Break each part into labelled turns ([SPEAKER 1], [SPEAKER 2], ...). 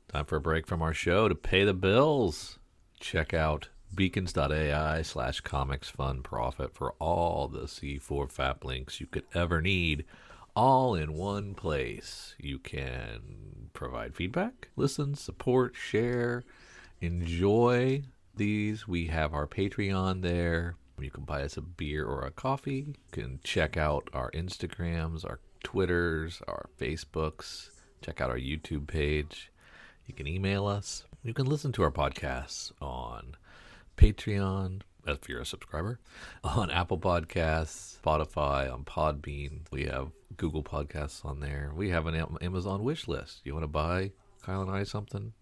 [SPEAKER 1] Time for a break from our show to pay the bills. Check out beacons.ai/comicsfunprofit for all the C4 FAP links you could ever need, all in one place. You can provide feedback, listen, support, share, enjoy these. We have our Patreon there. You can buy us a beer or a coffee. You can check out our Instagrams, our Twitters, our Facebooks. Check out our YouTube page. You can email us. You can listen to our podcasts on Patreon, if you're a subscriber, on Apple Podcasts, Spotify, on Podbean. We have Google Podcasts on there. We have an Amazon wish list. You want to buy Kyle and I something?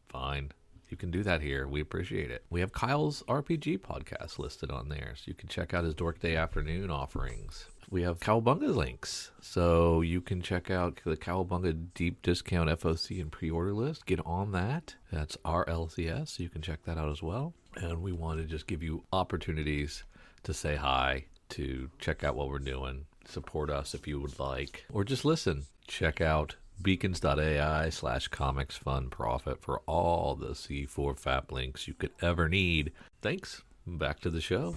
[SPEAKER 1] Fine. You can do that here. We appreciate it. We have Kyle's RPG podcast listed on there, so you can check out his Dork Day afternoon offerings. We have Cowabunga links, so you can check out the Cowabunga deep discount FOC and pre-order list. Get on that. That's RLCS, so you can check that out as well. And we want to just give you opportunities to say hi, to check out what we're doing, support us if you would like, or just listen. Check out beacons.ai/comicsfunprofit for all the C4 FAP links you could ever need. Thanks. Back to the show.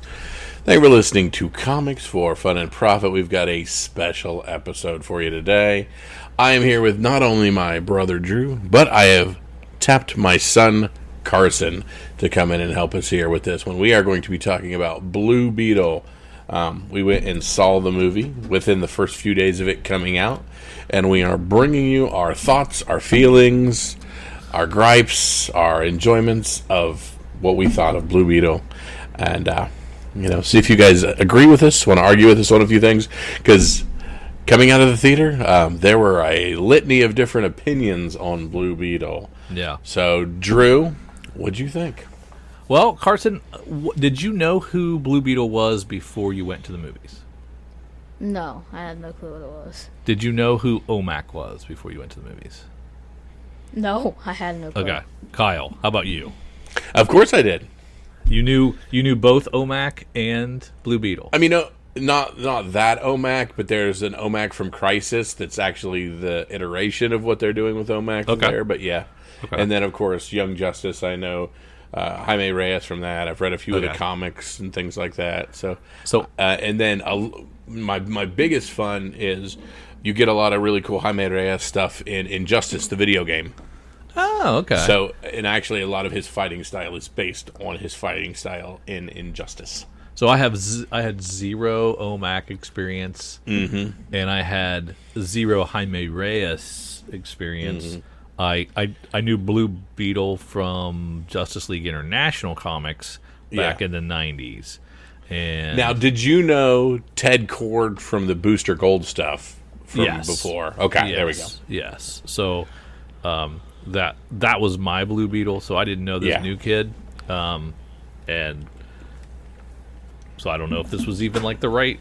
[SPEAKER 2] Thank you for listening to Comics for Fun and Profit. We've got a special episode for you today. I am here with not only my brother Drew, but I have tapped my son Carson to come in and help us here with this one. We are going to be talking about Blue Beetle. We went and saw the movie within the first few days of it coming out, and we are bringing you our thoughts, our feelings, our gripes, our enjoyments of what we thought of Blue Beetle. And, see if you guys agree with us, want to argue with us on a few things, because coming out of the theater, there were a litany of different opinions on Blue Beetle.
[SPEAKER 1] Yeah.
[SPEAKER 2] So, Drew, what'd you think?
[SPEAKER 1] Well, Carson, did you know who Blue Beetle was before you went to the movies?
[SPEAKER 3] No, I had no clue what it was.
[SPEAKER 1] Did you know who OMAC was before you went to the movies?
[SPEAKER 3] No, I had no clue.
[SPEAKER 1] Okay. Kyle, how about you?
[SPEAKER 2] Of course I did.
[SPEAKER 1] You knew both OMAC and Blue Beetle.
[SPEAKER 2] I mean, not that OMAC, but there's an OMAC from Crisis that's actually the iteration of what they're doing with OMAC there. But yeah, and then of course Young Justice. I know Jaime Reyes from that. I've read a few of the comics and things like that. So and then my biggest fun is you get a lot of really cool Jaime Reyes stuff in Injustice, the video game.
[SPEAKER 1] Oh, okay.
[SPEAKER 2] So, and actually, a lot of his fighting style is based on his fighting style in Injustice.
[SPEAKER 1] So I had zero OMAC experience, and I had zero Jaime Reyes experience. I knew Blue Beetle from Justice League International comics back in the 90s. And
[SPEAKER 2] now, did you know Ted Kord from the Booster Gold stuff from before? Okay, there we go.
[SPEAKER 1] Yes. So that was my Blue Beetle, so I didn't know this new kid. And so I don't know if this was even like the right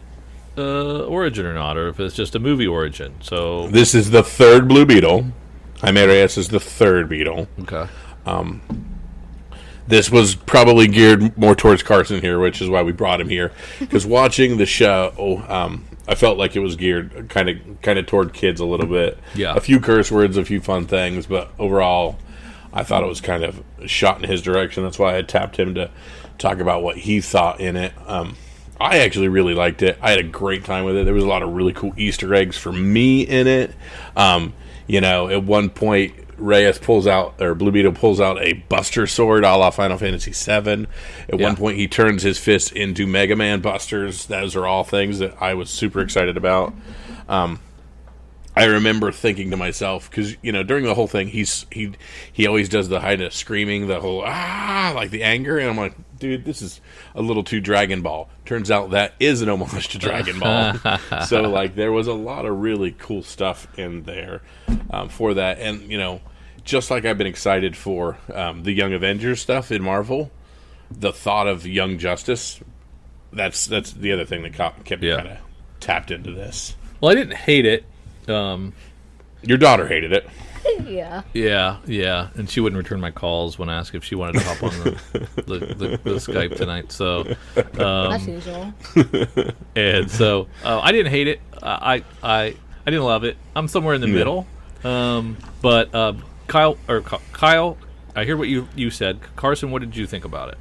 [SPEAKER 1] origin or not, or if it's just a movie origin. So
[SPEAKER 2] this is the third Blue Beetle. Jaime Reyes is the third Beetle.
[SPEAKER 1] Okay.
[SPEAKER 2] This was probably geared more towards Carson here, which is why we brought him here. Because watching the show, I felt like it was geared kind of toward kids a little bit.
[SPEAKER 1] Yeah.
[SPEAKER 2] A few curse words, a few fun things, but overall, I thought it was kind of shot in his direction. That's why I tapped him to talk about what he thought in it. I actually really liked it. I had a great time with it. There was a lot of really cool Easter eggs for me in it. At one point, Blue Beetle pulls out a Buster sword a la Final Fantasy VII. At one point, he turns his fist into Mega Man Busters. Those are all things that I was super excited about. I remember thinking to myself, because during the whole thing, he always does the kind of screaming, the whole like the anger, and I'm like, dude, this is a little too Dragon Ball. Turns out that is an homage to Dragon Ball. So like there was a lot of really cool stuff in there for that, and just like I've been excited for the Young Avengers stuff in Marvel, the thought of Young Justice, that's the other thing that kept me kind of tapped into this.
[SPEAKER 1] Well, I didn't hate it.
[SPEAKER 2] Your daughter hated it.
[SPEAKER 1] Yeah, and she wouldn't return my calls when I asked if she wanted to hop on the Skype tonight. So
[SPEAKER 3] that's usual.
[SPEAKER 1] And so I didn't hate it. I didn't love it. I'm somewhere in the middle. But Kyle, I hear what you said. Carson, what did you think about it?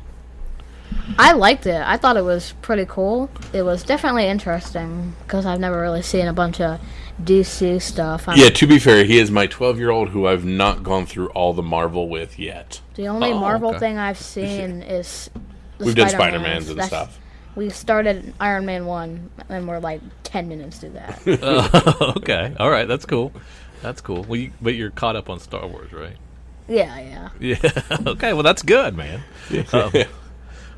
[SPEAKER 3] I liked it. I thought it was pretty cool. It was definitely interesting because I've never really seen a bunch of DC stuff.
[SPEAKER 2] Yeah, to be fair, he is my 12-year-old who I've not gone through all the Marvel with yet.
[SPEAKER 3] The only Marvel thing I've seen is
[SPEAKER 2] We've done Spider-Mans and stuff.
[SPEAKER 3] We started Iron Man 1, and we're like 10 minutes through that.
[SPEAKER 1] Okay. All right. That's cool. That's cool. Well, but you're caught up on Star Wars, right?
[SPEAKER 3] Yeah.
[SPEAKER 1] Yeah. Okay. Well, that's good, man.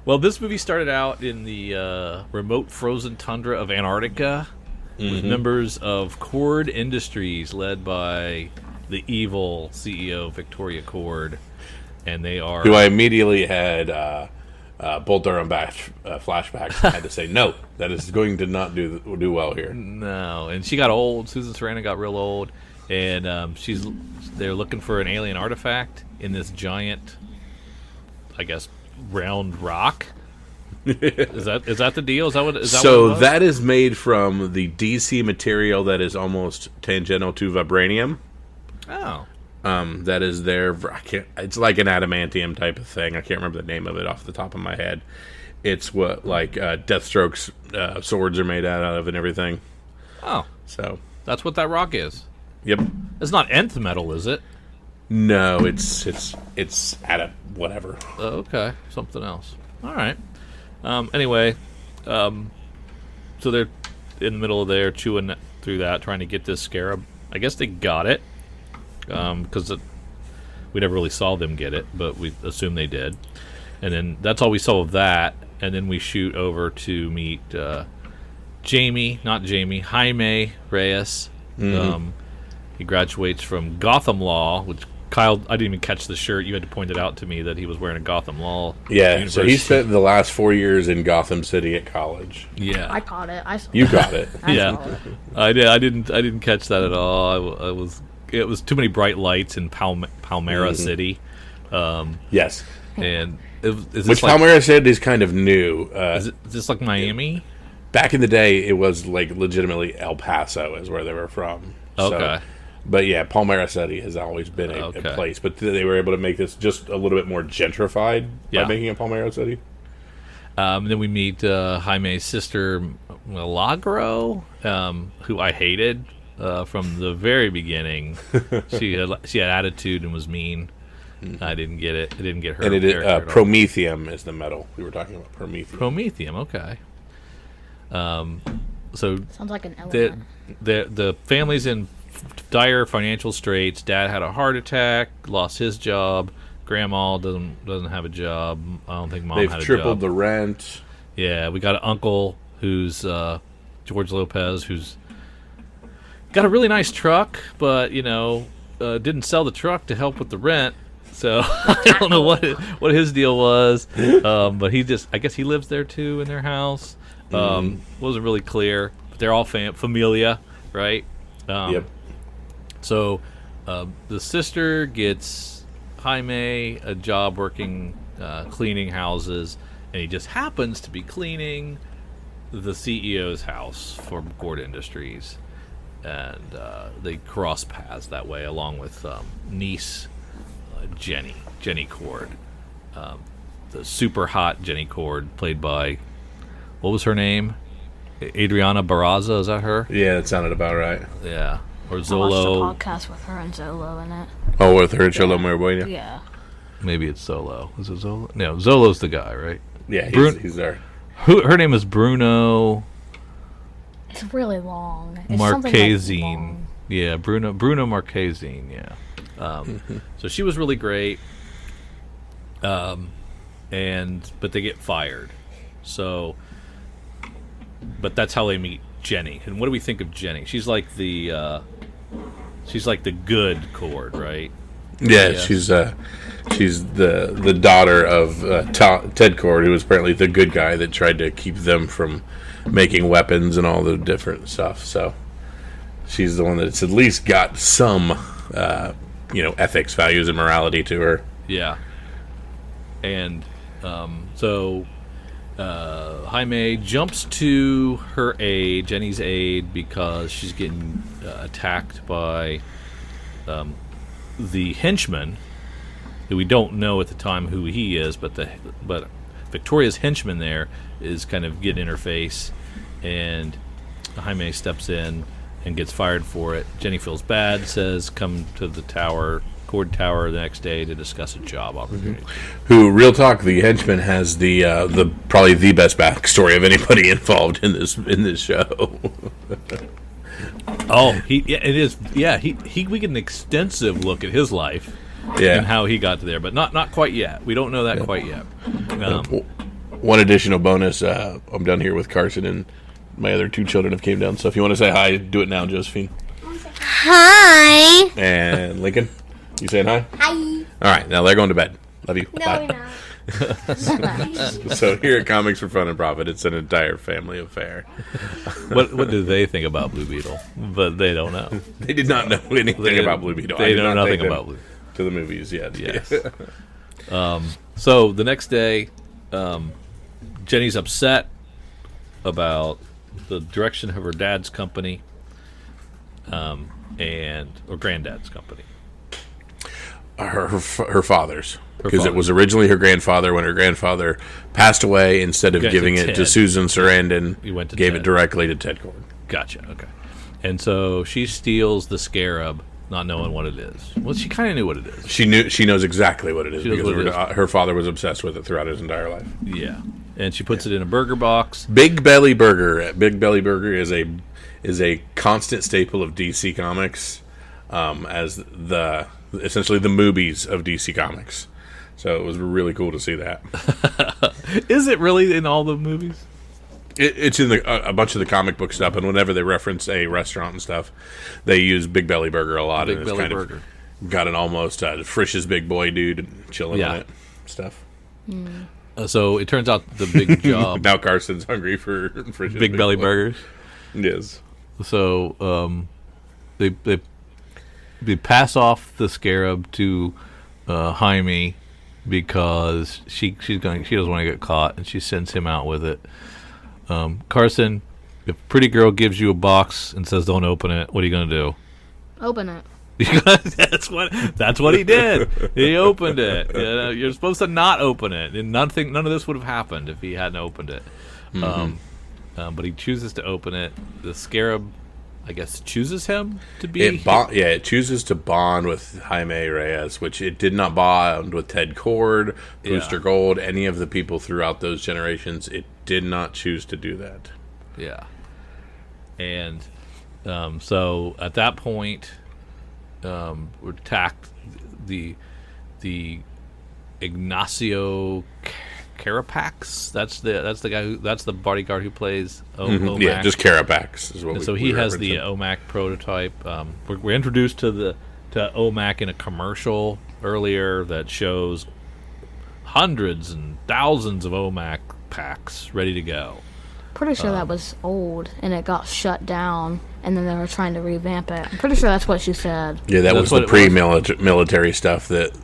[SPEAKER 1] Well, this movie started out in the remote frozen tundra of Antarctica with members of Cord Industries, led by the evil CEO Victoria Cord, and they are
[SPEAKER 2] who I immediately had Bull Durham flashbacks. I had to say no, that is going to not do well here.
[SPEAKER 1] No, and she got old. Susan Sarandon got real old, and they're looking for an alien artifact in this giant, I guess, round rock. Is that the deal? Is that what it was?
[SPEAKER 2] That is made from the DC material that is almost tangential to vibranium.
[SPEAKER 1] Oh.
[SPEAKER 2] That is their. It's like an adamantium type of thing. I can't remember the name of it off the top of my head. It's what Deathstroke's swords are made out of and everything.
[SPEAKER 1] Oh,
[SPEAKER 2] so
[SPEAKER 1] that's what that rock is.
[SPEAKER 2] Yep.
[SPEAKER 1] It's not nth metal, is it?
[SPEAKER 2] No, it's at whatever.
[SPEAKER 1] Okay, something else. All right. Anyway, so they're in the middle of there chewing through that, trying to get this scarab. I guess they got it. Because we never really saw them get it, but we assume they did. And then that's all we saw of that. And then we shoot over to meet Jaime Reyes. He graduates from Gotham Law, which Kyle, I didn't even catch the shirt. You had to point it out to me that he was wearing a Gotham Law.
[SPEAKER 2] Yeah,
[SPEAKER 1] university.
[SPEAKER 2] So he spent the last 4 years in Gotham City at college.
[SPEAKER 1] Yeah,
[SPEAKER 3] I caught it.
[SPEAKER 2] You got it.
[SPEAKER 1] Yeah, I did. I didn't catch that at all. It was too many bright lights in Palmyra City.
[SPEAKER 2] Yes.
[SPEAKER 1] And
[SPEAKER 2] which Palmyra City is kind of new.
[SPEAKER 1] Is this like Miami?
[SPEAKER 2] Back in the day, it was like legitimately El Paso is where they were from.
[SPEAKER 1] Okay.
[SPEAKER 2] But yeah, Palmyra City has always been a place. But they were able to make this just a little bit more gentrified by making it Palmyra City.
[SPEAKER 1] Then we meet Jaime's sister, Milagro, who I hated. From the very beginning, she had attitude and was mean. I didn't get it. I didn't get her.
[SPEAKER 2] And promethium is the metal we were talking about.
[SPEAKER 1] Promethium. Okay. So
[SPEAKER 3] sounds like an element.
[SPEAKER 1] The family's in dire financial straits. Dad had a heart attack, lost his job. Grandma doesn't have a job. I don't think Mom had a job.
[SPEAKER 2] They've tripled the rent.
[SPEAKER 1] Yeah, we got an uncle who's George Lopez, who's got a really nice truck, but didn't sell the truck to help with the rent. So I don't know what his deal was, but I guess he lives there too in their house. Wasn't really clear, but they're all familia, right?
[SPEAKER 2] Yep.
[SPEAKER 1] So the sister gets Jaime a job working cleaning houses, and he just happens to be cleaning the CEO's house for Cord Industries. And they cross paths that way, along with niece Jenny Cord, the super hot Jenny Cord, played by, what was her name? Adriana Barraza, is that her?
[SPEAKER 2] Yeah, that sounded about right.
[SPEAKER 1] Yeah, or Zolo.
[SPEAKER 3] I watched a podcast with her and Zolo in it.
[SPEAKER 2] Oh, with her and Cholo Maribuena?
[SPEAKER 3] Yeah.
[SPEAKER 1] Maybe it's Zolo. Is it Zolo? No, Zolo's the guy, right?
[SPEAKER 2] Yeah, he's there.
[SPEAKER 1] Her name is Bruno.
[SPEAKER 3] It's really long. It's
[SPEAKER 1] Marquezine. Yeah, Bruno Marquezine, yeah. So she was really great. But they get fired. So but that's how they meet Jenny. And what do we think of Jenny? She's like the good Cord, right?
[SPEAKER 2] Yeah, she's the daughter of Ted Cord, who was apparently the good guy that tried to keep them from making weapons and all the different stuff. So she's the one that's at least got some, ethics, values, and morality to her.
[SPEAKER 1] Yeah. And so Jaime jumps to her aid, Jenny's aid, because she's getting attacked by
[SPEAKER 4] the henchman, who we don't know at the time who he is, but Victoria's henchman there is kind of getting in her face, and Jaime steps in and gets fired for it. Jenny feels bad, says come to the Cord Tower the next day to discuss a job opportunity.
[SPEAKER 2] Who, real talk, the henchman has the probably the best backstory of anybody involved in this show.
[SPEAKER 4] Oh, it is. Yeah, we get an extensive look at his life.
[SPEAKER 2] Yeah.
[SPEAKER 4] And how he got to there, but not quite yet. We don't know that quite yet.
[SPEAKER 2] One additional bonus, I'm done here with Carson, and my other 2 children have came down. So if you want to say hi, do it now, Josephine.
[SPEAKER 5] Hi.
[SPEAKER 2] And Lincoln, you saying hi?
[SPEAKER 5] Hi.
[SPEAKER 2] All right, now they're going to bed. Love you.
[SPEAKER 5] No,
[SPEAKER 2] Bye.
[SPEAKER 5] we're not.
[SPEAKER 2] So here at Comics for Fun and Profit, it's an entire family affair.
[SPEAKER 4] What do they think about Blue Beetle? But they don't know.
[SPEAKER 2] They did not know anything about Blue Beetle.
[SPEAKER 4] They know nothing about Blue Beetle.
[SPEAKER 2] To the movies yet.
[SPEAKER 4] Yes. So the next day, Jenny's upset about the direction of her dad's company, or granddad's company.
[SPEAKER 2] Her father's. Because it was originally her grandfather. When her grandfather passed away, instead of giving it to Susan Sarandon,
[SPEAKER 4] He went to
[SPEAKER 2] gave
[SPEAKER 4] Ted.
[SPEAKER 2] it directly to Ted Cord.
[SPEAKER 4] Gotcha. Okay. And so she steals the scarab, not knowing what it is. Well, she kind of knew what it is.
[SPEAKER 2] She knows exactly what it is
[SPEAKER 4] She knows
[SPEAKER 2] because
[SPEAKER 4] what it is.
[SPEAKER 2] her father was obsessed with it throughout his entire life.
[SPEAKER 4] Yeah. And she puts it in a burger box.
[SPEAKER 2] Big Belly Burger. Big Belly Burger is a constant staple of DC Comics, as essentially the movies of DC Comics. So it was really cool to see that.
[SPEAKER 4] Is it really in all the movies?
[SPEAKER 2] It's in a bunch of the comic book stuff, and whenever they reference a restaurant and stuff, they use Big Belly Burger a lot.
[SPEAKER 4] Big
[SPEAKER 2] and it's
[SPEAKER 4] Belly
[SPEAKER 2] kind
[SPEAKER 4] Burger.
[SPEAKER 2] of got an almost Frisch's Big Boy dude chilling on it stuff.
[SPEAKER 4] So it turns out the big job.
[SPEAKER 2] Now Carson's hungry for Frisch's
[SPEAKER 4] Big Belly
[SPEAKER 2] Boy.
[SPEAKER 4] Burgers.
[SPEAKER 2] Yes.
[SPEAKER 4] So they pass off the scarab to Jaime because she doesn't want to get caught, and she sends him out with it. Carson, if a pretty girl gives you a box and says don't open it, what are you going to do?
[SPEAKER 3] Open it.
[SPEAKER 4] That's what he did. He opened it. You're supposed to not open it, and none of this would have happened if he hadn't opened it. But he chooses to open it. The scarab, I guess, chooses him to be.
[SPEAKER 2] It chooses to bond with Jaime Reyes, which it did not bond with Ted Cord, Booster Gold, any of the people throughout those generations. It did not choose to do that.
[SPEAKER 4] Yeah. And so at that point, we're attacked. The Ignacio Carapax. That's the guy that's the bodyguard who plays Omac.
[SPEAKER 2] Yeah, just Carapax is what.
[SPEAKER 4] And so he has the Omac prototype. We're introduced to Omac in a commercial earlier that shows hundreds and thousands of Omac packs ready to go.
[SPEAKER 3] Pretty sure that was old, and it got shut down, and then they were trying to revamp it. I'm pretty sure that's what she said.
[SPEAKER 2] Yeah,
[SPEAKER 4] That's
[SPEAKER 2] that was
[SPEAKER 4] what
[SPEAKER 2] the pre-military stuff that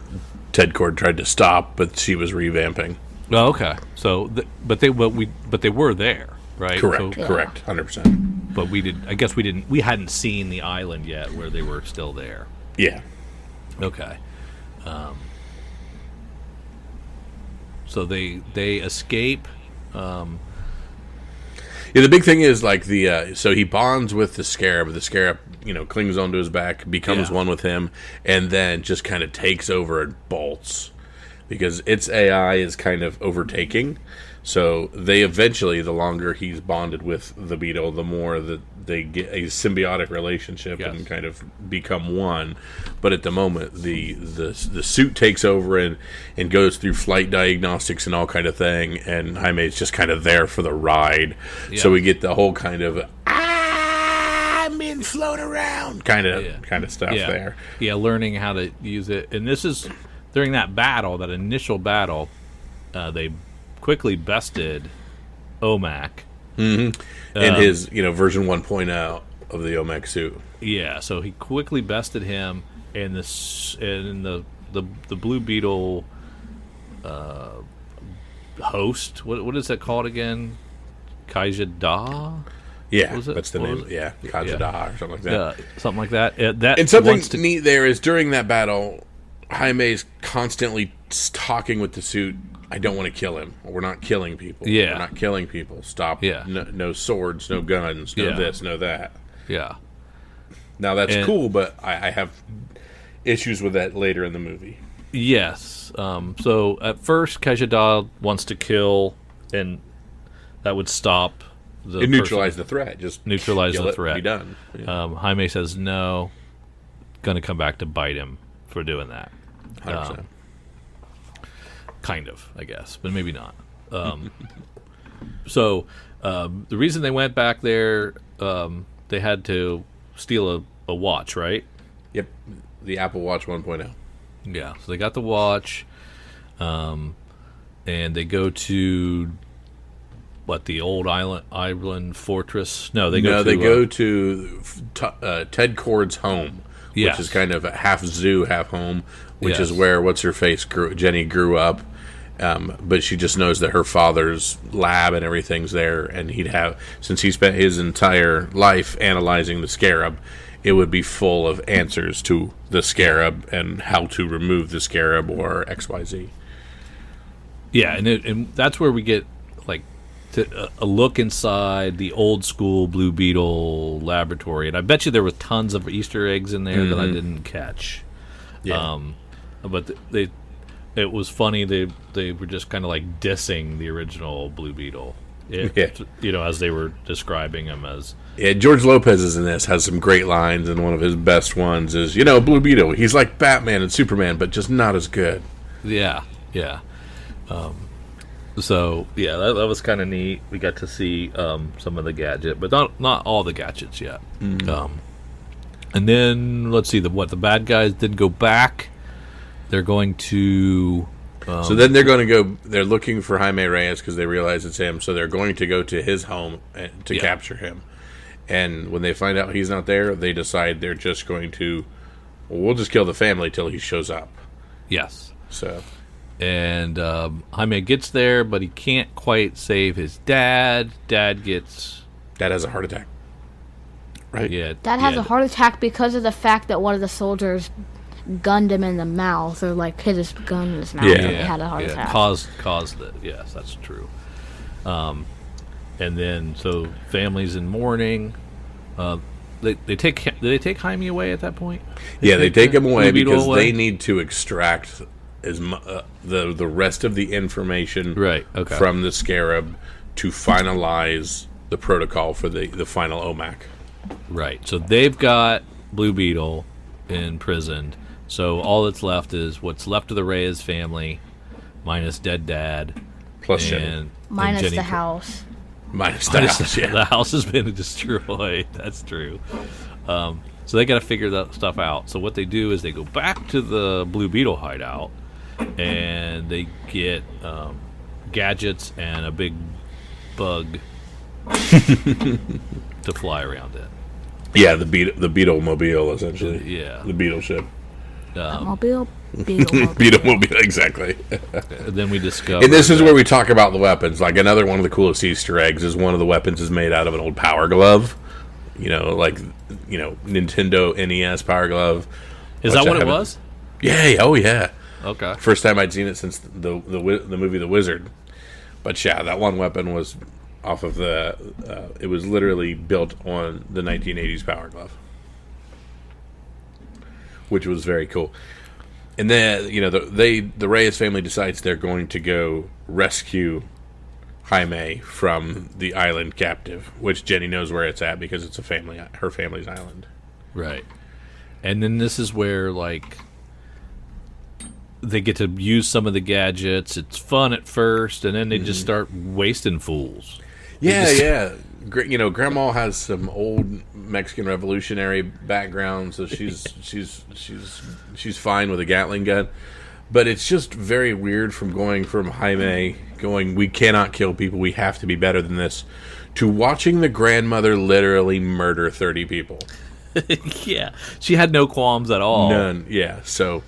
[SPEAKER 2] Ted Cord tried to stop, but she was revamping.
[SPEAKER 4] Oh, okay. So, but they were there, right?
[SPEAKER 2] Correct,
[SPEAKER 4] So,
[SPEAKER 2] correct, 100%.
[SPEAKER 4] But we hadn't seen the island yet where they were still there.
[SPEAKER 2] Yeah.
[SPEAKER 4] Okay. So they escape.
[SPEAKER 2] Yeah, the big thing is like so he bonds with the scarab. The scarab, clings onto his back, becomes one with him, and then just kind of takes over and bolts because its AI is kind of overtaking. So they eventually, the longer he's bonded with the Beetle, the more that they get a symbiotic relationship and kind of become one. But at the moment, the suit takes over and goes through flight diagnostics and all kind of thing, and Jaime's just kind of there for the ride. Yeah. So we get the whole kind of I'm being flown around kind of stuff there.
[SPEAKER 4] Yeah, learning how to use it, and this is during that initial battle. They quickly bested Omac.
[SPEAKER 2] Mm-hmm. And his, version 1.0 of the Omac suit.
[SPEAKER 4] Yeah, so he quickly bested him, and the Blue Beetle host. What is that called again? Kaija Da?
[SPEAKER 2] Yeah,
[SPEAKER 4] Was it?
[SPEAKER 2] that's the
[SPEAKER 4] What
[SPEAKER 2] name.
[SPEAKER 4] was it?
[SPEAKER 2] Yeah, Kajada or something like that.
[SPEAKER 4] Yeah, something like that. That
[SPEAKER 2] And something
[SPEAKER 4] wants to-
[SPEAKER 2] neat there is during that battle, Jaime's constantly talking with the suit. I don't want to kill him. We're not killing people.
[SPEAKER 4] Yeah.
[SPEAKER 2] We're not killing people. Stop.
[SPEAKER 4] Yeah.
[SPEAKER 2] No swords, no guns, no
[SPEAKER 4] Yeah.
[SPEAKER 2] this, no that.
[SPEAKER 4] Yeah.
[SPEAKER 2] Now that's
[SPEAKER 4] And-
[SPEAKER 2] cool, but I have issues with that later in the movie.
[SPEAKER 4] Yes. So at first, Kajada wants to kill, and that would stop the
[SPEAKER 2] It neutralize
[SPEAKER 4] person.
[SPEAKER 2] the threat. Just
[SPEAKER 4] Neutralize
[SPEAKER 2] kill
[SPEAKER 4] the
[SPEAKER 2] it,
[SPEAKER 4] threat.
[SPEAKER 2] Be done. Yeah.
[SPEAKER 4] Jaime says no. Going to come back to bite him for doing that.
[SPEAKER 2] 100%.
[SPEAKER 4] Kind of, I guess, but maybe not. So the reason they went back there, they had to steal a watch, right?
[SPEAKER 2] Yep. The Apple Watch 1.0.
[SPEAKER 4] Yeah. So they got the watch, and they go to what, the old island fortress? No, they go.
[SPEAKER 2] They go to Ted Cord's home,
[SPEAKER 4] Yes.
[SPEAKER 2] which is kind of a half zoo, half home, which is
[SPEAKER 4] Yes.
[SPEAKER 2] where Jenny grew up. But she just knows that her father's lab and everything's there, and since he spent his entire life analyzing the scarab, it would be full of answers to the scarab and how to remove the scarab or XYZ.
[SPEAKER 4] Yeah, and that's where we get like a look inside the old school Blue Beetle laboratory, and I bet you there were tons of Easter eggs in there that I didn't catch.
[SPEAKER 2] Yeah.
[SPEAKER 4] But it was funny. They were just kind of like dissing the original Blue Beetle. As they were describing him as.
[SPEAKER 2] Yeah, George Lopez is in this, has some great lines, and one of his best ones is, Blue Beetle, he's like Batman and Superman, but just not as good.
[SPEAKER 4] Yeah. That was kind of neat. We got to see some of the gadget, but not all the gadgets yet. And then let's see, the bad guys did go back. They're going to.
[SPEAKER 2] So then they're going to go. They're looking for Jaime Reyes because they realize it's him. So they're going to go to his home to capture him. And when they find out he's not there, they decide they're just going to. Well, we'll just kill the family till he shows up.
[SPEAKER 4] Yes.
[SPEAKER 2] So.
[SPEAKER 4] And Jaime gets there, but he can't quite save his dad. Dad
[SPEAKER 2] has a heart attack. Right?
[SPEAKER 4] Yeah.
[SPEAKER 3] Dad has a heart attack because of the fact that one of the soldiers gunned him in the mouth, or like hit his gun in his mouth, and he had a heart attack.
[SPEAKER 4] Caused it. Yes, that's true. And then so family's in mourning. They take Jaime away at that point.
[SPEAKER 2] They take him away
[SPEAKER 4] Blue Beetle
[SPEAKER 2] because
[SPEAKER 4] away?
[SPEAKER 2] they need to extract the rest of the information from the scarab to finalize the protocol for the final OMAC.
[SPEAKER 4] Right. So they've got Blue Beetle imprisoned. So all that's left is what's left of the Reyes family, minus dead dad,
[SPEAKER 2] plus Jenny.
[SPEAKER 3] Minus
[SPEAKER 4] Jenny
[SPEAKER 3] the house.
[SPEAKER 2] Minus the house. Yeah.
[SPEAKER 4] The house has been destroyed. That's true. So they got to figure that stuff out. So what they do is they go back to the Blue Beetle hideout, and they get gadgets and a big bug to fly around it.
[SPEAKER 2] Yeah, the Beetle Mobile, essentially.
[SPEAKER 4] Yeah.
[SPEAKER 2] The Beetle ship.
[SPEAKER 3] Beetle
[SPEAKER 2] Beetle Mobile, exactly.
[SPEAKER 4] Then we discover.
[SPEAKER 2] And this is where we talk about the weapons. Like, another one of the coolest Easter eggs is one of the weapons is made out of an old Power Glove. Nintendo NES Power Glove.
[SPEAKER 4] Is that what it was?
[SPEAKER 2] Yeah, oh yeah.
[SPEAKER 4] Okay.
[SPEAKER 2] First time I'd seen it since the movie The Wizard. But yeah, that one weapon was off of it was literally built on the 1980s Power Glove, which was very cool. And then the Reyes family decides they're going to go rescue Jaime from the island captive, which Jenny knows where it's at because it's her family's island.
[SPEAKER 4] Right. And then this is where they get to use some of the gadgets. It's fun at first, and then they just start wasting fools.
[SPEAKER 2] Yeah. Grandma has some old Mexican revolutionary background, so she's fine with a Gatling gun. But it's just very weird from Jaime going, we cannot kill people, we have to be better than this, to watching the grandmother literally murder 30 people.
[SPEAKER 4] Yeah, she had no qualms at all.
[SPEAKER 2] None. Yeah. So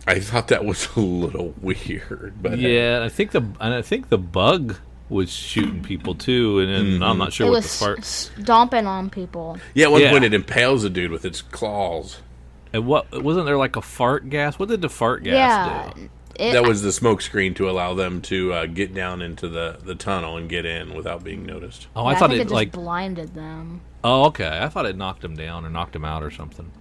[SPEAKER 2] I thought that was a little weird, but
[SPEAKER 4] yeah, I think the bug was shooting people too, and then I'm not sure
[SPEAKER 3] It
[SPEAKER 4] what
[SPEAKER 3] was
[SPEAKER 4] the fart.
[SPEAKER 3] stomping on people.
[SPEAKER 2] Yeah, at one
[SPEAKER 4] Yeah.
[SPEAKER 2] point it impales a dude with its claws.
[SPEAKER 4] And what wasn't there like a fart gas? What did the fart gas
[SPEAKER 3] Yeah.
[SPEAKER 4] do?
[SPEAKER 2] That was the smoke screen to allow them to get down into the tunnel and get in without being noticed.
[SPEAKER 4] Oh,
[SPEAKER 3] Yeah,
[SPEAKER 4] I thought
[SPEAKER 3] think
[SPEAKER 4] it
[SPEAKER 3] just
[SPEAKER 4] like.
[SPEAKER 3] blinded them.
[SPEAKER 4] Oh, okay. I thought it knocked him down or knocked him out or something.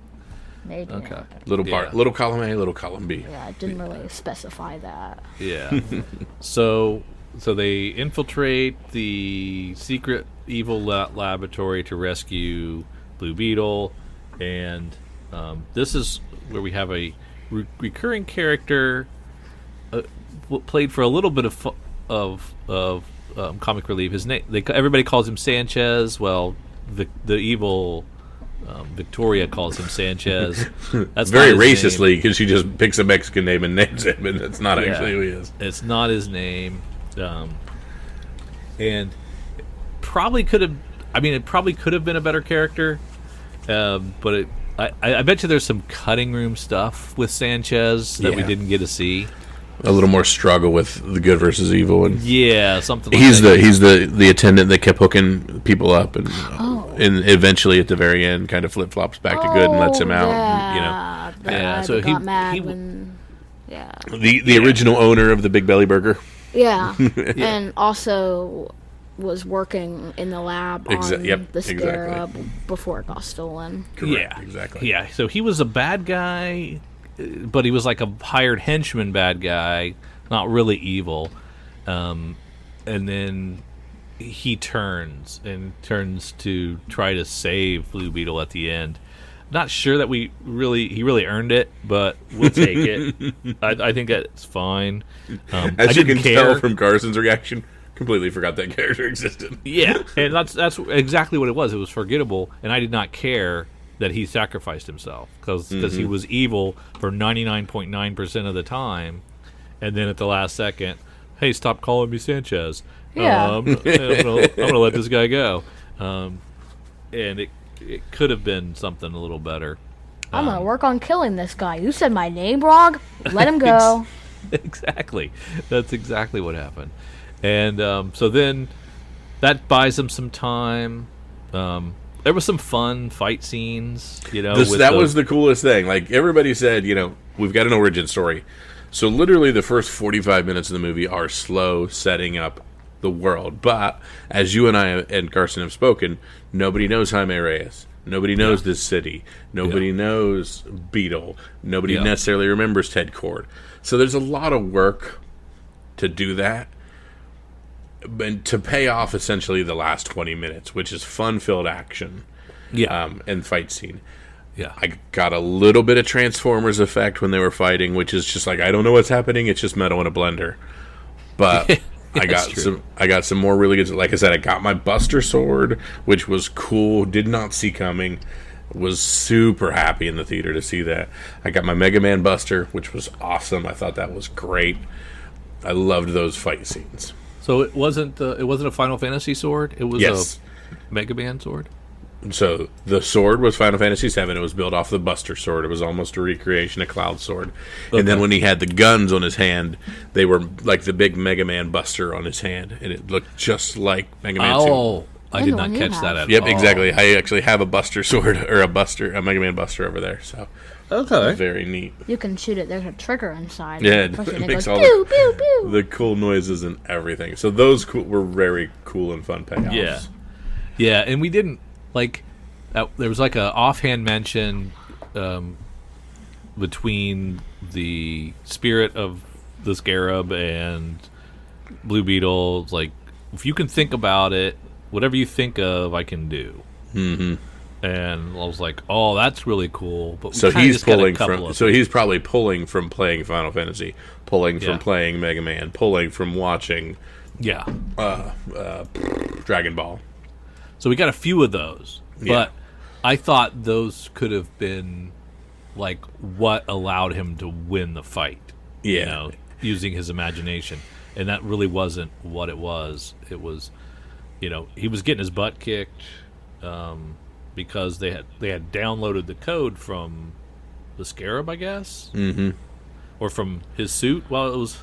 [SPEAKER 3] Maybe.
[SPEAKER 4] Okay.
[SPEAKER 2] Little
[SPEAKER 4] Yeah.
[SPEAKER 2] part, little column A, little column B.
[SPEAKER 3] Yeah, it didn't really specify that.
[SPEAKER 4] Yeah. so they infiltrate the secret evil laboratory to rescue Blue Beetle, and this is where we have a recurring character played for a little bit of comic relief. His name, everybody calls him Sanchez. Well, the evil Victoria calls him Sanchez. That's
[SPEAKER 2] Very
[SPEAKER 4] not his
[SPEAKER 2] racistly,
[SPEAKER 4] name.
[SPEAKER 2] because she just picks a Mexican name and names him, and that's not actually who he is.
[SPEAKER 4] It's not his name, and probably could have. I mean, it probably could have been a better character, but I bet you there's some cutting room stuff with Sanchez that we
[SPEAKER 2] Yeah.
[SPEAKER 4] didn't get to see.
[SPEAKER 2] A little more struggle with the good versus evil, and
[SPEAKER 4] Yeah, something. Like
[SPEAKER 2] he's
[SPEAKER 4] that.
[SPEAKER 2] the attendant that kept hooking people up, and eventually at the very end, kind of flip flops back to good and lets him out.
[SPEAKER 3] Yeah,
[SPEAKER 2] You know,
[SPEAKER 3] the
[SPEAKER 4] Yeah,
[SPEAKER 3] guy
[SPEAKER 4] so
[SPEAKER 3] that got
[SPEAKER 4] he-
[SPEAKER 3] mad
[SPEAKER 4] he-
[SPEAKER 3] when. Yeah.
[SPEAKER 2] the original owner of the Big Belly Burger.
[SPEAKER 3] Yeah. And also was working in the lab on
[SPEAKER 2] Yep,
[SPEAKER 3] the
[SPEAKER 2] exactly.
[SPEAKER 3] Scarab before it got stolen.
[SPEAKER 2] Correct,
[SPEAKER 4] Yeah,
[SPEAKER 2] exactly.
[SPEAKER 4] Yeah, so he was a bad guy, but he was like a hired henchman bad guy, not really evil. And then he turns to try to save Blue Beetle at the end. Not sure that he really earned it, but we'll take it. I think that's fine. I
[SPEAKER 2] As you
[SPEAKER 4] didn't
[SPEAKER 2] can
[SPEAKER 4] care.
[SPEAKER 2] tell from Carson's reaction, completely forgot that character existed.
[SPEAKER 4] Yeah, and that's exactly what it was. It was forgettable, and I did not care that he sacrificed himself because he was evil for 99.9% of the time, and then at the last second, hey, stop calling me Sanchez.
[SPEAKER 3] Yeah.
[SPEAKER 4] I'm gonna let this guy go, and it could have been something a little better.
[SPEAKER 3] I'm gonna work on killing this guy. You said my name wrong. Let him go.
[SPEAKER 4] Exactly, that's exactly what happened, and so then that buys him some time. There was some fun fight scenes,
[SPEAKER 2] That was the coolest thing. Like, everybody said, we've got an origin story. So literally the first 45 minutes of the movie are slow setting up the world. But as you and I and Carson have spoken, nobody knows Jaime Reyes. Nobody knows this city. Nobody knows Beetle. Nobody necessarily remembers Ted Cord. So there's a lot of work to do that. And to pay off essentially the last 20 minutes, which is fun-filled action and fight scene.
[SPEAKER 4] Yeah.
[SPEAKER 2] I got a little bit of Transformers effect when they were fighting, which is just like, I don't know what's happening, it's just metal in a blender. But I got some more really good, like I said, I got my Buster sword, which was cool, did not see coming. Was super happy in the theater to see that. I got my Mega Man Buster, which was awesome. I thought that was great. I loved those fight scenes.
[SPEAKER 4] So it wasn't a Final Fantasy sword. It was
[SPEAKER 2] Yes.
[SPEAKER 4] a Mega Man sword.
[SPEAKER 2] So the sword was Final Fantasy VII. It was built off the Buster sword. It was almost a recreation of Cloud sword. And then when he had the guns on his hand, they were like the big Mega Man Buster on his hand, and it looked just like Mega Man 2.
[SPEAKER 4] Oh, I
[SPEAKER 3] And
[SPEAKER 4] did
[SPEAKER 3] the
[SPEAKER 4] not
[SPEAKER 3] one you
[SPEAKER 4] catch
[SPEAKER 3] have.
[SPEAKER 4] that at
[SPEAKER 2] Yep,
[SPEAKER 4] all.
[SPEAKER 2] exactly. I actually have a Buster sword or a Mega Man Buster over there. So
[SPEAKER 4] Okay.
[SPEAKER 2] very neat.
[SPEAKER 3] You can shoot it. There's a trigger inside.
[SPEAKER 2] Yeah,
[SPEAKER 3] You push
[SPEAKER 2] it
[SPEAKER 3] and
[SPEAKER 2] makes
[SPEAKER 3] goes
[SPEAKER 2] all
[SPEAKER 3] pew, pew, pew.
[SPEAKER 2] the cool noises and everything. So those were very cool and fun payoffs.
[SPEAKER 4] Yeah. Yeah, and we didn't like. There was like a offhand mention between the spirit of the Scarab and Blue Beetle. It's like, if you can think about it, whatever you think of, I can do. Mm-hmm. And I was like, "Oh, that's really cool." But we
[SPEAKER 2] So
[SPEAKER 4] kinda
[SPEAKER 2] he's
[SPEAKER 4] just got a
[SPEAKER 2] pulling
[SPEAKER 4] couple
[SPEAKER 2] from.
[SPEAKER 4] of
[SPEAKER 2] So
[SPEAKER 4] things.
[SPEAKER 2] he's probably pulling from playing Final Fantasy, pulling from
[SPEAKER 4] Yeah.
[SPEAKER 2] playing Mega Man, pulling from watching
[SPEAKER 4] Yeah.
[SPEAKER 2] Dragon Ball.
[SPEAKER 4] So we got a few of those,
[SPEAKER 2] Yeah.
[SPEAKER 4] but I thought those could have been like what allowed him to win the fight.
[SPEAKER 2] Yeah.
[SPEAKER 4] Using his imagination, and that really wasn't what it was. It was, he was getting his butt kicked because they had downloaded the code from the Scarab, I guess, or from his suit while it was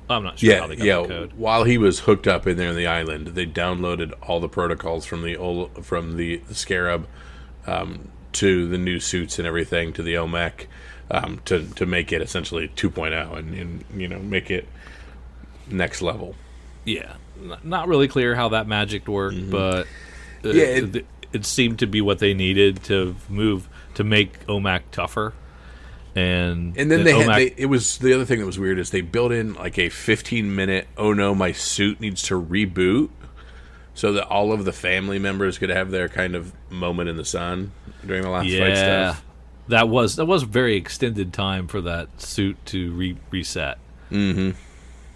[SPEAKER 4] I'm not sure how they got
[SPEAKER 2] yeah.
[SPEAKER 4] the code.
[SPEAKER 2] While he was hooked up in there on the island, they downloaded all the protocols from the Scarab to the new suits and everything to the OMEC to make it essentially 2.0 and make it next level.
[SPEAKER 4] Yeah, not really clear how that magic worked, but it seemed to be what they needed to make OMAC tougher. And
[SPEAKER 2] then it was the other thing that was weird is they built in like a 15-minute, oh no, my suit needs to reboot, so that all of the family members could have their kind of moment in the sun during the last fight stuff.
[SPEAKER 4] That was very extended time for that suit to reset. Mm-hmm.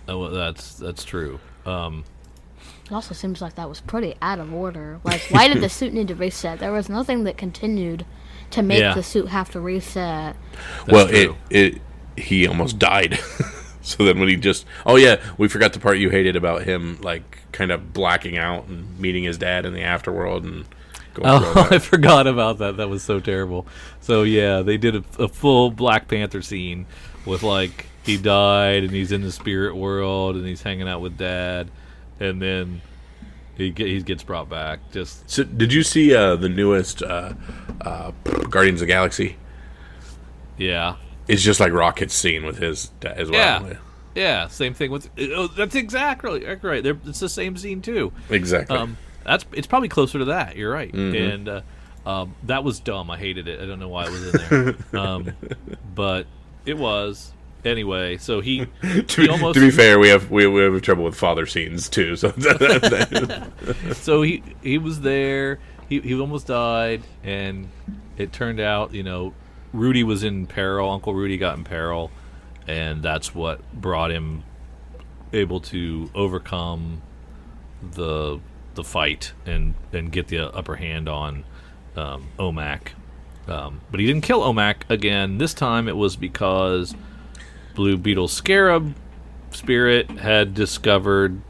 [SPEAKER 4] That's true.
[SPEAKER 3] It also seems like that was pretty out of order. Like, why did the suit need to reset? There was nothing that continued to make the suit have to reset.
[SPEAKER 2] He almost died. So then when he we forgot the part you hated about him, like kind of blacking out and meeting his dad in the afterworld and going through all that.
[SPEAKER 4] I forgot about that. That was so terrible. So yeah, they did a full Black Panther scene with like he died and he's in the spirit world and he's hanging out with dad, and then he gets brought back. So
[SPEAKER 2] did you see the newest Guardians of the Galaxy?
[SPEAKER 4] Yeah. It's
[SPEAKER 2] just like Rocket's scene with his dad as well.
[SPEAKER 4] Yeah, same thing with... that's exactly right. It's the same scene, too.
[SPEAKER 2] Exactly.
[SPEAKER 4] It's probably closer to that. You're right. Mm-hmm. And that was dumb. I hated it. I don't know why it was in there. But it was... Anyway, so he almost...
[SPEAKER 2] To be fair, we have trouble with father scenes, too. So,
[SPEAKER 4] so he was there. He almost died, and it turned out, Rudy was in peril. Uncle Rudy got in peril, and that's what brought him able to overcome the fight and get the upper hand on OMAC. But he didn't kill OMAC again. This time it was because Blue Beetle Scarab Spirit had discovered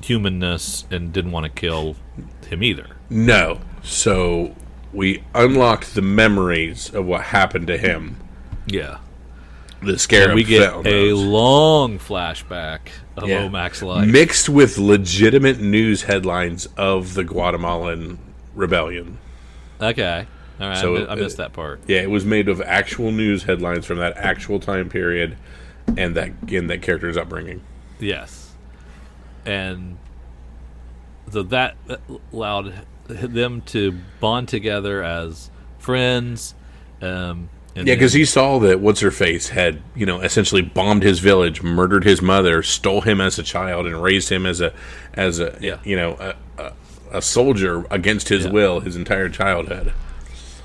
[SPEAKER 4] humanness and didn't want to kill him either.
[SPEAKER 2] No. So we unlocked the memories of what happened to him.
[SPEAKER 4] Yeah.
[SPEAKER 2] The Scarab.
[SPEAKER 4] And we get a long flashback of OMAC's life.
[SPEAKER 2] Mixed with legitimate news headlines of the Guatemalan rebellion.
[SPEAKER 4] Okay. All right. So I missed that part.
[SPEAKER 2] Yeah, it was made of actual news headlines from that actual time period and that character's upbringing.
[SPEAKER 4] Yes. And so that allowed them to bond together as friends.
[SPEAKER 2] Because he saw that what's-her-face had, essentially bombed his village, murdered his mother, stole him as a child, and raised him as a soldier against his will his entire childhood.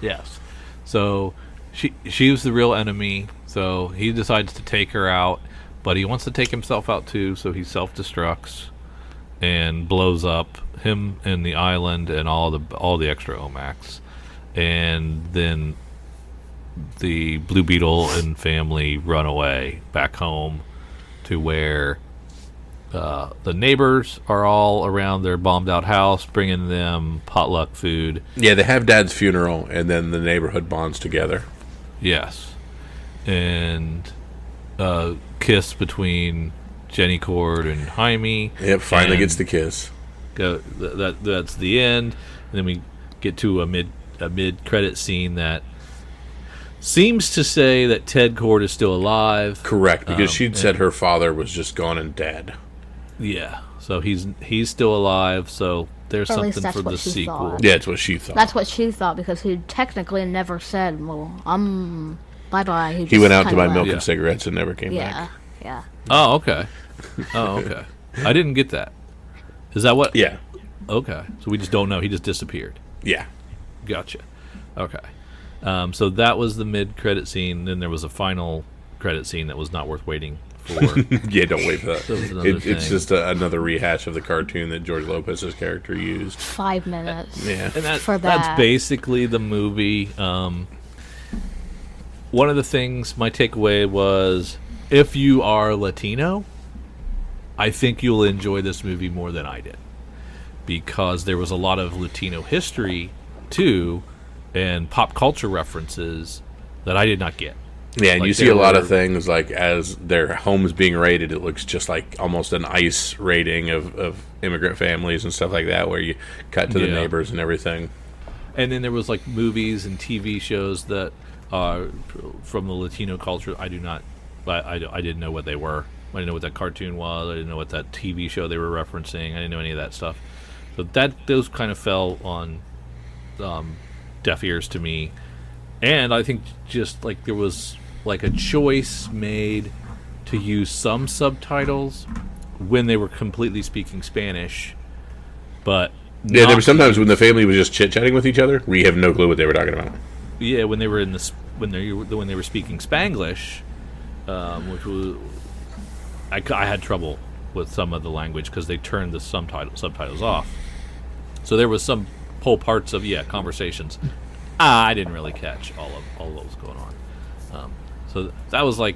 [SPEAKER 4] Yes. So she was the real enemy. So he decides to take her out, but he wants to take himself out too. So he self-destructs and blows up him and the island and all the extra OMACs, and then the Blue Beetle and family run away back home to where the neighbors are all around their bombed out house, bringing them potluck food.
[SPEAKER 2] Yeah, they have Dad's funeral, and then the neighborhood bonds together.
[SPEAKER 4] Yes, and kiss between Jenny Cord and Jaime.
[SPEAKER 2] Yep, finally gets the kiss.
[SPEAKER 4] That's the end. And then we get to a mid credit scene that seems to say that Ted Cord is still alive.
[SPEAKER 2] Correct, because she'd said her father was just gone and dead.
[SPEAKER 4] Yeah, so he's still alive. So there's something for the sequel.
[SPEAKER 3] Thought.
[SPEAKER 2] Yeah, it's what she thought.
[SPEAKER 3] That's what she thought, because he technically never said, "Well, bye-bye."
[SPEAKER 2] He went out to buy milk and cigarettes and never came back.
[SPEAKER 3] Yeah.
[SPEAKER 4] Oh, okay. I didn't get that. Is that what?
[SPEAKER 2] Yeah.
[SPEAKER 4] Okay. So we just don't know. He just disappeared.
[SPEAKER 2] Yeah.
[SPEAKER 4] Gotcha. Okay. So that was the mid-credit scene. Then there was a final credit scene that was not worth waiting for.
[SPEAKER 2] Yeah, don't wait for that. It's just another rehash of the cartoon that George Lopez's character used.
[SPEAKER 3] 5 minutes.
[SPEAKER 2] Yeah.
[SPEAKER 4] And that's basically the movie. One of the things, my takeaway was, if you are Latino, I think you'll enjoy this movie more than I did, because there was a lot of Latino history too, and pop culture references that I did not get.
[SPEAKER 2] Yeah, and
[SPEAKER 4] Like,
[SPEAKER 2] you see a lot of
[SPEAKER 4] were-
[SPEAKER 2] things like as their homes being raided, it looks just like almost an ICE raiding of immigrant families and stuff like that, where you cut to the
[SPEAKER 4] Yeah.
[SPEAKER 2] neighbors and everything.
[SPEAKER 4] And then there was like movies and TV shows that from the Latino culture. I didn't know what they were. I didn't know what that cartoon was. I didn't know what that TV show they were referencing. I didn't know any of that stuff. So those kind of fell on deaf ears to me. And I think just like there was like a choice made to use some subtitles when they were completely speaking Spanish, but
[SPEAKER 2] Yeah, there
[SPEAKER 4] not
[SPEAKER 2] were sometimes when the family was just chit chatting with each other, we have no clue what they were talking about.
[SPEAKER 4] yeah, when they were when they were speaking Spanglish, which was I had trouble with some of the language because they turned the subtitles off. So there was some whole parts of conversations I didn't really catch all what was going on. So that was like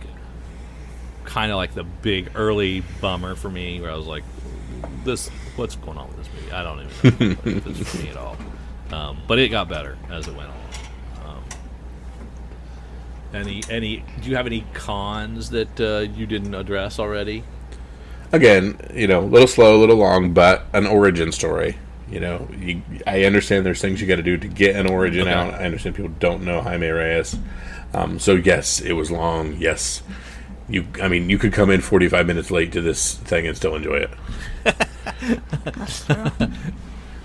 [SPEAKER 4] kind of like the big early bummer for me, where I was like, what's going on with this movie? I don't even know if it's for me at all. But it got better as it went on. Do you have any cons that you didn't address already?
[SPEAKER 2] Again, a little slow, a little long, but an origin story. I understand there's things you got to do to get an origin
[SPEAKER 4] Okay.
[SPEAKER 2] out. I understand people don't know Jaime Reyes. So yes, it was long. Yes, you could come in 45 minutes late to this thing and still enjoy it.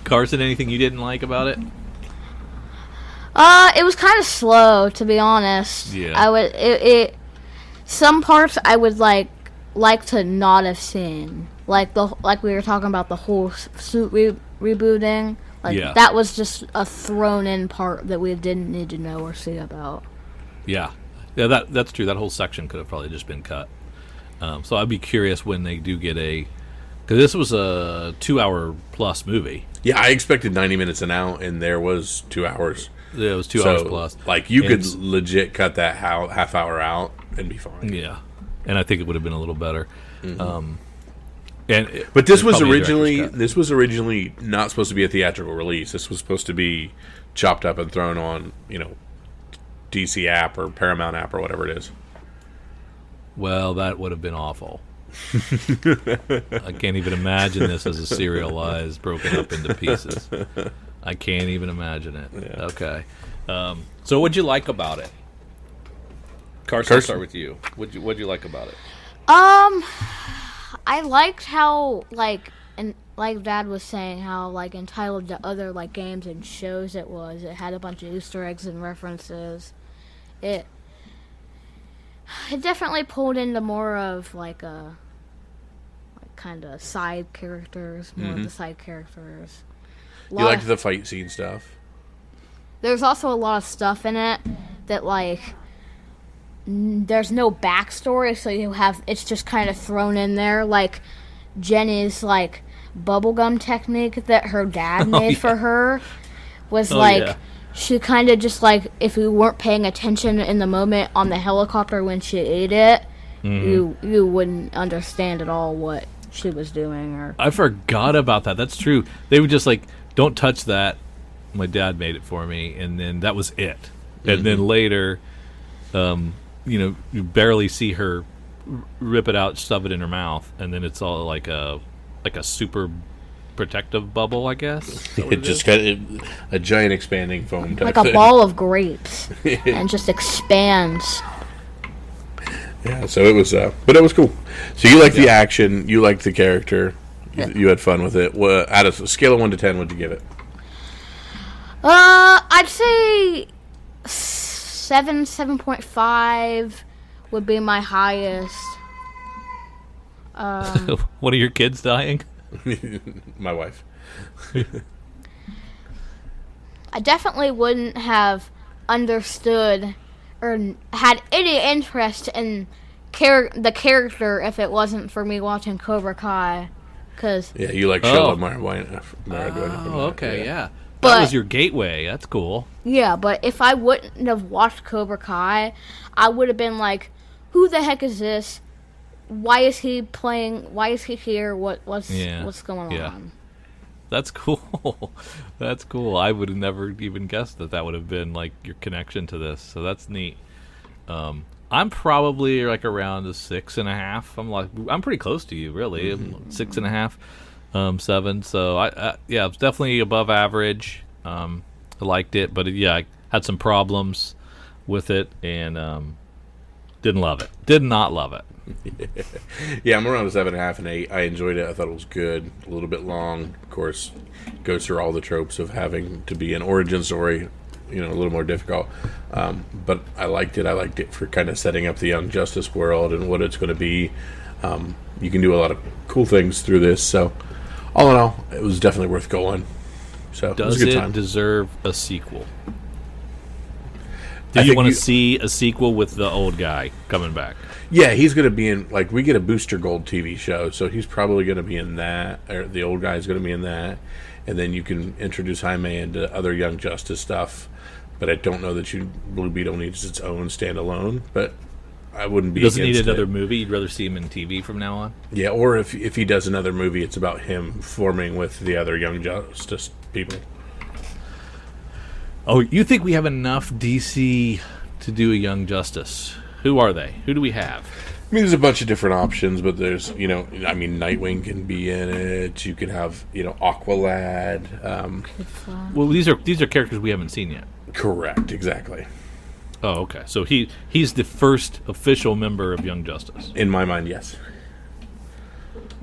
[SPEAKER 4] Carson, anything you didn't like about it?
[SPEAKER 3] It was kind of slow, to be honest.
[SPEAKER 4] Yeah.
[SPEAKER 3] I would some parts I would like to not have seen, like we were talking about the whole suit rebooting. Like
[SPEAKER 4] Yeah.
[SPEAKER 3] that was just a thrown in part that we didn't need to know or see about.
[SPEAKER 4] Yeah, that's true. That whole section could have probably just been cut. So I'd be curious when they do get because this was a 2-hour plus movie.
[SPEAKER 2] Yeah, I expected 90 minutes an hour, and there was 2 hours.
[SPEAKER 4] It was 2 hours plus.
[SPEAKER 2] Like, you could
[SPEAKER 4] And-
[SPEAKER 2] legit cut that half hour out and be fine.
[SPEAKER 4] Yeah, and I think it would have been a little better.
[SPEAKER 2] Mm-hmm.
[SPEAKER 4] But
[SPEAKER 2] this was
[SPEAKER 4] probably a director's cut.
[SPEAKER 2] originally not supposed to be a theatrical release. This was supposed to be chopped up and thrown on, DC app or Paramount app or whatever it is.
[SPEAKER 4] Well, that would have been awful. I can't even imagine this as a serialized, broken up into pieces. I can't even imagine it.
[SPEAKER 2] Yeah.
[SPEAKER 4] Okay. So what'd you like about it? Carson, I'll start with you. What'd you like about it?
[SPEAKER 3] I liked how like Dad was saying, how like entitled to other like games and shows it was. It had a bunch of Easter eggs and references. It definitely pulled into more of like kind of side characters, more of the side characters.
[SPEAKER 2] You liked the fight scene stuff?
[SPEAKER 3] There's also a lot of stuff in it that like there's no backstory, so it's just kind of thrown in there, like Jenny's like bubblegum technique that her dad made for her was
[SPEAKER 4] yeah.
[SPEAKER 3] she kind of just like, if you weren't paying attention in the moment on the helicopter when she ate it, you wouldn't understand at all what she was doing. Or
[SPEAKER 4] I forgot about that. That's true. They would just like, don't touch that. My dad made it for me, and then that was it. And then later, you barely see her rip it out, shove it in her mouth, and then it's all like a super protective bubble, I guess. Is that what
[SPEAKER 2] It just got a giant expanding foam type
[SPEAKER 3] like a
[SPEAKER 2] thing.
[SPEAKER 3] ball of grapes and just expands.
[SPEAKER 2] Yeah, so it was, but it was cool. So you liked the action, you liked the character, you had fun with it. Out of a scale of 1 to 10, what'd you give it?
[SPEAKER 3] I'd say 7.5 would be my highest.
[SPEAKER 4] One of your kids dying?
[SPEAKER 2] My wife.
[SPEAKER 3] I definitely wouldn't have understood or had any interest in the character if it wasn't for me watching Cobra Kai. Cause
[SPEAKER 2] Yeah, you like Sheldon Maradona.
[SPEAKER 4] Oh, okay, yeah.
[SPEAKER 3] But-
[SPEAKER 4] That was your gateway. That's cool.
[SPEAKER 3] yeah, but if I wouldn't have watched Cobra Kai, I would have been like, "Who the heck is this? Why is he playing? Why is he here? What's going
[SPEAKER 4] Yeah.
[SPEAKER 3] on?"
[SPEAKER 4] That's cool. That's cool. I would have never even guessed that would have been like your connection to this. So that's neat. I'm probably like around a 6.5. I'm pretty close to you, really. 6.5, 7. So yeah, it's definitely above average. I liked it, but yeah, I had some problems with it and didn't love it. Did not love it.
[SPEAKER 2] Yeah, I'm around a 7.5 and 8. I enjoyed it. I thought it was good. A little bit long, of course. Goes through all the tropes of having to be an origin story. A little more difficult. But I liked it. I liked it for kind of setting up the Young Justice world and what it's going to be. You can do a lot of cool things through this. So, all in all, it was definitely worth going. So, it was
[SPEAKER 4] Does
[SPEAKER 2] a good
[SPEAKER 4] it
[SPEAKER 2] time.
[SPEAKER 4] deserve a sequel? Do you want to see a sequel with the old guy coming back?
[SPEAKER 2] Yeah, he's going to be in, we get a Booster Gold TV show, so he's probably going to be in that, or the old guy's going to be in that, and then you can introduce Jaime into other Young Justice stuff, but I don't know that Blue Beetle needs its own standalone, but I wouldn't be
[SPEAKER 4] Doesn't need
[SPEAKER 2] against
[SPEAKER 4] another
[SPEAKER 2] it.
[SPEAKER 4] movie? You'd rather see him in TV from now on?
[SPEAKER 2] Yeah, or if he does another movie, it's about him forming with the other Young Justice people.
[SPEAKER 4] Oh, you think we have enough DC to do a Young Justice? Who are they? Who do we have?
[SPEAKER 2] I mean, there's a bunch of different options, but there's, Nightwing can be in it. You can have, Aqualad.
[SPEAKER 4] Well, these are characters we haven't seen yet.
[SPEAKER 2] Correct, exactly.
[SPEAKER 4] Oh, okay. So he's the first official member of Young Justice.
[SPEAKER 2] In my mind, yes.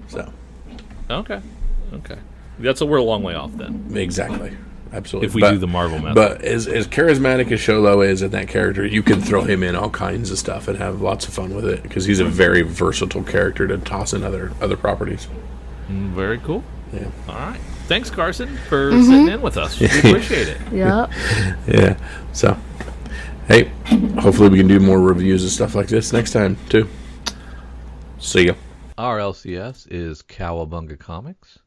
[SPEAKER 2] So,
[SPEAKER 4] Okay. We're a long way off then.
[SPEAKER 2] exactly. Absolutely.
[SPEAKER 4] If we do the Marvel method.
[SPEAKER 2] But as charismatic as Sholo is in that character, you can throw him in all kinds of stuff and have lots of fun with it because he's a very versatile character to toss in other properties.
[SPEAKER 4] Very cool.
[SPEAKER 2] Yeah.
[SPEAKER 4] All right. Thanks, Carson, for sitting in with us. We appreciate it.
[SPEAKER 3] Yep.
[SPEAKER 2] Yeah. So, hey, hopefully we can do more reviews of stuff like this next time, too. See ya.
[SPEAKER 1] Our LCS is Cowabunga Comics,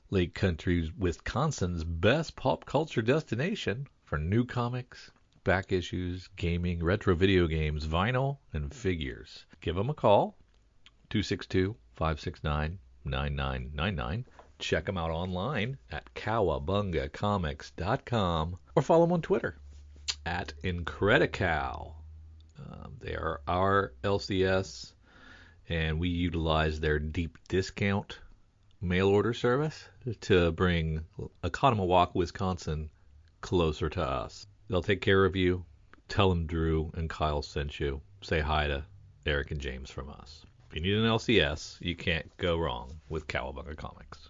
[SPEAKER 1] Lake Country, Wisconsin's best pop culture destination for new comics, back issues, gaming, retro video games, vinyl, and figures. Give them a call, 262-569-9999. Check them out online at cowabungacomics.com or follow them on Twitter at Incredicow. They are our LCS, and we utilize their deep discount mail order service to bring Oconomowoc, Wisconsin closer to us. They'll take care of you. Tell them Drew and Kyle sent you. Say hi to Eric and James from us. If you need an LCS, you can't go wrong with Cowabunga Comics.